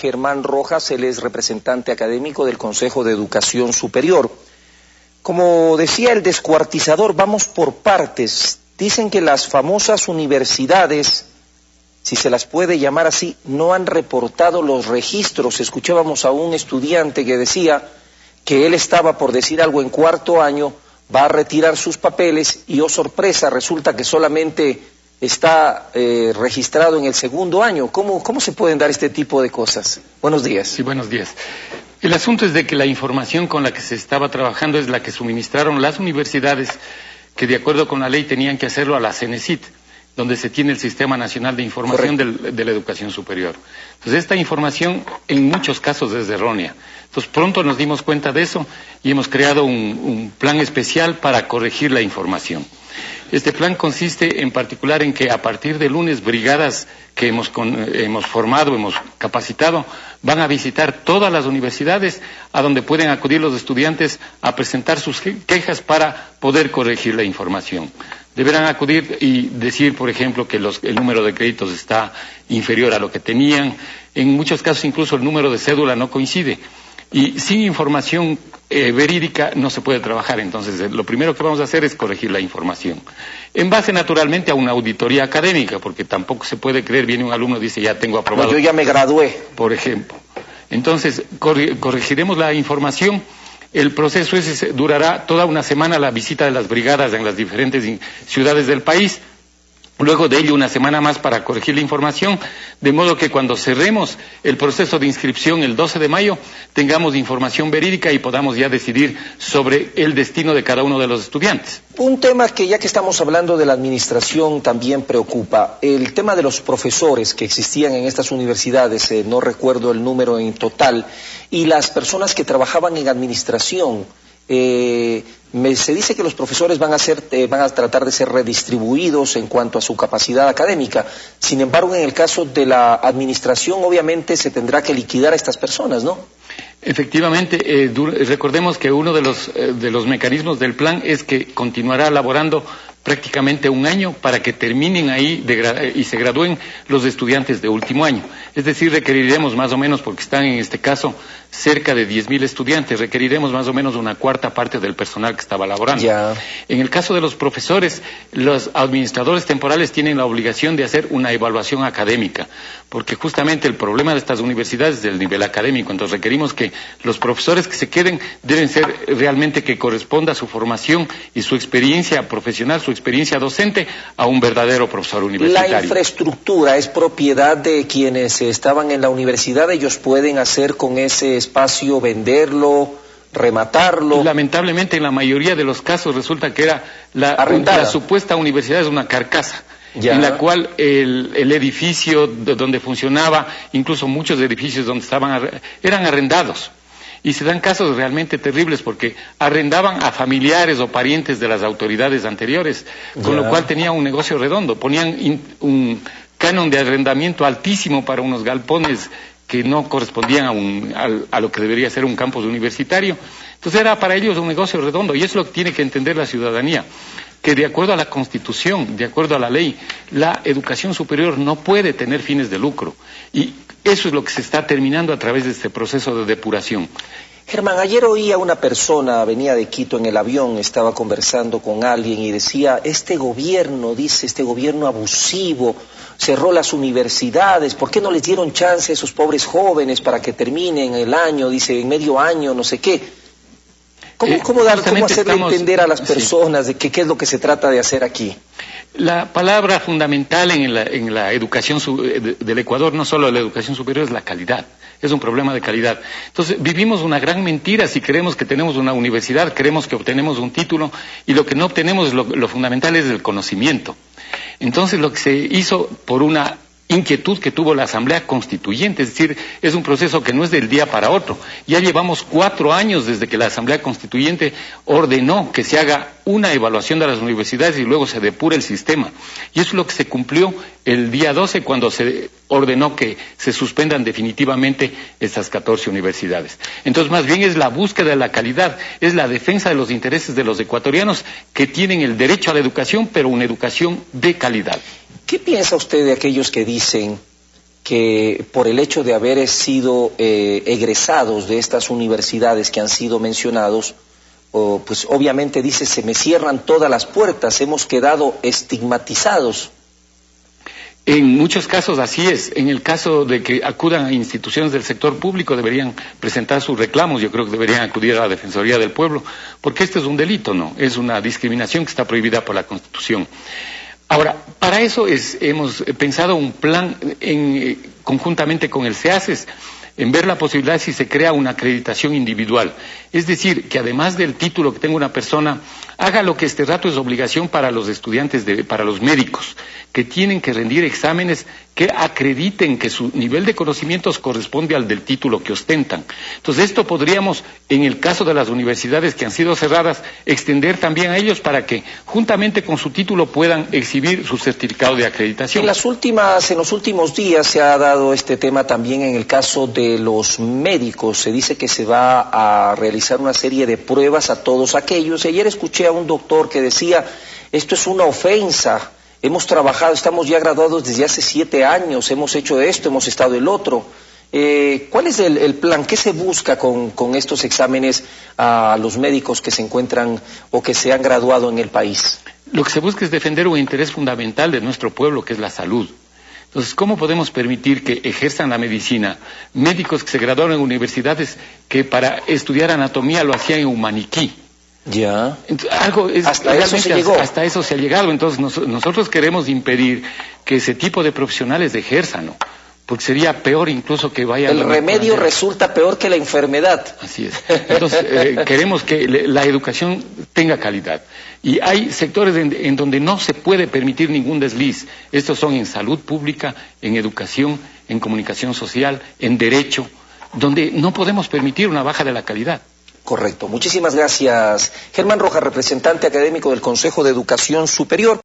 Germán Rojas, él es representante académico del Consejo de Educación Superior. Como decía el descuartizador, vamos por partes. Dicen que las famosas universidades, si se las puede llamar así, no han reportado los registros. Escuchábamos a un estudiante que decía que él estaba por decir algo en cuarto año, va a retirar sus papeles y, oh sorpresa, resulta que solamente está registrado en el segundo año. ¿Cómo se pueden dar este tipo de cosas? Buenos días. Sí, buenos días. El asunto es de que la información con la que se estaba trabajando es la que suministraron las universidades, que de acuerdo con la ley tenían que hacerlo a la CENESID, donde se tiene el Sistema Nacional de Información de la Educación Superior. Entonces, esta información en muchos casos es errónea. Entonces, pronto nos dimos cuenta de eso y hemos creado un plan especial para corregir la información. Este plan consiste en particular en que a partir de lunes brigadas que hemos formado, hemos capacitado, van a visitar todas las universidades a donde pueden acudir los estudiantes a presentar sus quejas para poder corregir la información. Deberán acudir y decir, por ejemplo, que el número de créditos está inferior a lo que tenían. En muchos casos incluso el número de cédula no coincide. Y sin información verídica no se puede trabajar. Entonces, lo primero que vamos a hacer es corregir la información. En base, naturalmente, a una auditoría académica, porque tampoco se puede creer, viene un alumno y dice, ya tengo aprobado. No, yo ya me gradué. Por ejemplo. Entonces, corregiremos la información. El proceso ese durará toda una semana, la visita de las brigadas en las diferentes ciudades del país. Luego de ello, una semana más para corregir la información, de modo que cuando cerremos el proceso de inscripción el 12 de mayo, tengamos información verídica y podamos ya decidir sobre el destino de cada uno de los estudiantes. Un tema que, ya que estamos hablando de la administración, también preocupa. El tema de los profesores que existían en estas universidades, no recuerdo el número en total, y las personas que trabajaban en administración. Se dice que los profesores van a tratar de ser redistribuidos en cuanto a su capacidad académica. Sin embargo, en el caso de la administración, obviamente se tendrá que liquidar a estas personas, ¿no? Efectivamente, recordemos que uno de los mecanismos del plan es que continuará laborando prácticamente un año para que terminen ahí y se gradúen los estudiantes de último año. Es decir, requeriremos más o menos, porque están en este caso cerca de 10.000 estudiantes, requeriremos más o menos una cuarta parte del personal que estaba laborando. Ya. En el caso de los profesores, los administradores temporales tienen la obligación de hacer una evaluación académica, porque justamente el problema de estas universidades es del nivel académico. Entonces requerimos que los profesores que se queden deben ser realmente que corresponda su formación y su experiencia profesional, su experiencia docente, a un verdadero profesor universitario. La infraestructura es propiedad de quienes estaban en la universidad. Ellos pueden hacer con ese espacio, venderlo, rematarlo. Lamentablemente, en la mayoría de los casos resulta que era la supuesta universidad es una carcasa. Ya. En la cual el edificio donde funcionaba, incluso muchos edificios donde eran arrendados. Y se dan casos realmente terribles porque arrendaban a familiares o parientes de las autoridades anteriores, con lo cual tenían un negocio redondo. Ponían un canon de arrendamiento altísimo para unos galpones que no correspondían a lo que debería ser un campus universitario. Entonces era para ellos un negocio redondo, y eso es lo que tiene que entender la ciudadanía, que de acuerdo a la Constitución, de acuerdo a la ley, la educación superior no puede tener fines de lucro, y eso es lo que se está terminando a través de este proceso de depuración. Germán, ayer oí a una persona, venía de Quito en el avión, estaba conversando con alguien y decía, este gobierno abusivo, cerró las universidades, ¿por qué no les dieron chance a esos pobres jóvenes para que terminen el año, dice, en medio año, no sé qué? ¿Cómo hacerle entender a las personas de qué es lo que se trata de hacer aquí? La palabra fundamental en la educación del Ecuador, no solo la educación superior, es la calidad. Es un problema de calidad. Entonces, vivimos una gran mentira si creemos que tenemos una universidad, creemos que obtenemos un título, y lo que no obtenemos, lo fundamental es el conocimiento. Entonces, lo que se hizo por una inquietud que tuvo la Asamblea Constituyente, es decir, es un proceso que no es del día para otro. Ya llevamos 4 años desde que la Asamblea Constituyente ordenó que se haga una evaluación de las universidades y luego se depure el sistema. Y eso es lo que se cumplió el día 12 cuando se ordenó que se suspendan definitivamente estas 14 universidades. Entonces, más bien es la búsqueda de la calidad, es la defensa de los intereses de los ecuatorianos que tienen el derecho a la educación, pero una educación de calidad. ¿Qué piensa usted de aquellos que dicen que por el hecho de haber sido egresados de estas universidades que han sido mencionados, pues obviamente dice, se me cierran todas las puertas, hemos quedado estigmatizados. En muchos casos así es. En el caso de que acudan a instituciones del sector público, deberían presentar sus reclamos. Yo creo que deberían acudir a la Defensoría del Pueblo, porque este es un delito, ¿no? Es una discriminación que está prohibida por la Constitución. Ahora, para eso hemos pensado un plan conjuntamente con el SEACES, en ver la posibilidad si se crea una acreditación individual. Es decir, que además del título que tenga una persona, haga lo que este rato es obligación para los estudiantes, para los médicos, que tienen que rendir exámenes que acrediten que su nivel de conocimientos corresponde al del título que ostentan. Entonces, esto podríamos, en el caso de las universidades que han sido cerradas, extender también a ellos para que, juntamente con su título, puedan exhibir su certificado de acreditación. En los últimos días se ha dado este tema también en el caso de los médicos. Se dice que se va a realizar una serie de pruebas a todos aquellos. Ayer escuché a un doctor que decía, esto es una ofensa. Hemos trabajado, estamos ya graduados desde hace 7 años, hemos hecho esto, hemos estado el otro. ¿Cuál es el plan? ¿Qué se busca con estos exámenes a los médicos que se encuentran o que se han graduado en el país? Lo que se busca es defender un interés fundamental de nuestro pueblo, que es la salud. Entonces, ¿cómo podemos permitir que ejerzan la medicina médicos que se graduaron en universidades que para estudiar anatomía lo hacían en un maniquí? Ya. Hasta eso se llegó. Hasta eso se ha llegado. Entonces nosotros queremos impedir que ese tipo de profesionales ejerzan, ¿no? Porque sería peor incluso que vayan... El remedio resulta peor que la enfermedad. Así es. Entonces queremos que la educación tenga calidad. Y hay sectores en donde no se puede permitir ningún desliz. Estos son en salud pública, en educación, en comunicación social, en derecho, donde no podemos permitir una baja de la calidad. Correcto. Muchísimas gracias. Germán Rojas, representante académico del Consejo de Educación Superior.